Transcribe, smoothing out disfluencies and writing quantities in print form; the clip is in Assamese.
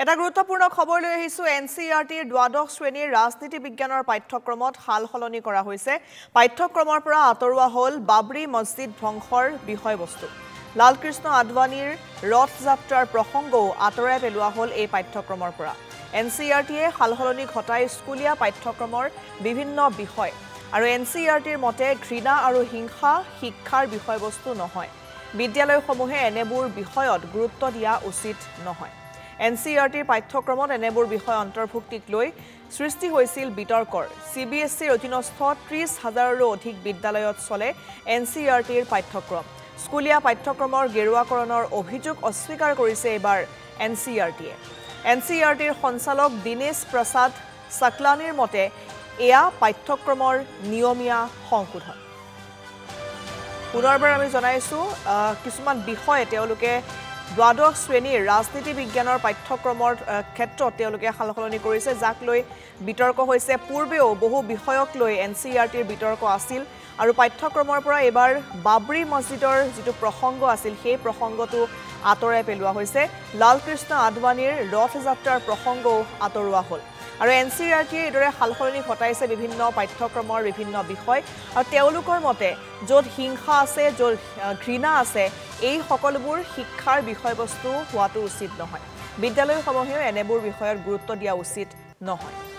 এটা গুৰুত্বপূৰ্ণ খবৰ লৈ আহিছো এনচিইআৰটিৰ দ্বাদশ শ্ৰেণীৰ ৰাজনীতি বিজ্ঞানৰ পাঠ্যক্ৰমত হালসলনি কৰা হৈছে পাঠ্যক্ৰমৰ পৰা আতৰোৱা হ'ল বাবৰি মছজিদ ধ্বংসৰ বিষয়বস্তু লালকৃষ্ণ আদৱানীৰ ৰথ যাত্ৰাৰ প্ৰসংগও আতৰাই পেলোৱা হ'ল এই পাঠ্যক্ৰমৰ পৰা এনচিইআৰটিয়ে হালসলনি ঘটাই স্কুলীয়া পাঠ্যক্ৰমৰ বিভিন্ন বিষয় আৰু এনচিইআৰটিৰ মতে ঘৃণা আৰু হিংসা শিক্ষাৰ বিষয়বস্তু নহয় বিদ্যালয়সমূহে এনেবোৰ বিষয়ত গুৰুত্ব দিয়া উচিত নহয় এনচিইআৰটিৰ পাঠ্যক্ৰমত এনেবোৰ বিষয় অন্তৰ্ভুক্তিক লৈ সৃষ্টি হৈছিল বিতৰ্কৰ সিবিএছইৰ অধীনস্থ ৩০,০০০ৰো অধিক বিদ্যালয়ত চলে এনচিইআৰটিৰ পাঠ্যক্ৰম স্কুলীয়া পাঠ্যক্ৰমৰ গেৰুৱাকৰণৰ অভিযোগ অস্বীকাৰ কৰিছে এবাৰ এনচিইআৰটিয়ে এনচিইআৰটিৰ সঞ্চালক দিনেশ প্ৰসাদ সাকলানিৰ মতে এয়া পাঠ্যক্ৰমৰ নিয়মীয়া সংশোধন পুনৰবাৰ আমি জনাইছো কিছুমান বিষয় তেওঁলোকে দ্বাদশ শ্ৰেণীৰ ৰাজনীতি বিজ্ঞানৰ পাঠ্যক্ৰমৰ ক্ষেত্ৰত তেওঁলোকে হালসলনি কৰিছে যাক লৈ বিতৰ্ক হৈছে পূৰ্বেও বহু বিষয়ক লৈ এনচিইআৰটিৰ বিতৰ্ক আছিল আৰু পাঠ্যক্ৰমৰ পৰা এবাৰ বাবৰি মছজিদৰ যিটো প্ৰসংগ আছিল সেই প্ৰসংগটো আতৰাই পেলোৱা হৈছে লালকৃষ্ণ আদৱানীৰ ৰথ যাত্ৰাৰ প্ৰসংগও আতৰোৱা হ'ল আৰু এনচিইআৰটিয়ে এদৰে হালসলনি ঘটাইছে বিভিন্ন পাঠ্যক্ৰমৰ বিভিন্ন বিষয় আৰু তেওঁলোকৰ মতে য'ত হিংসা আছে য'ত ঘৃণা আছে এই সকলোবোৰ শিক্ষাৰ বিষয়বস্তু হোৱাটো উচিত নহয় বিদ্যালয়সমূহেও এনেবোৰ বিষয়ত গুৰুত্ব দিয়া উচিত নহয়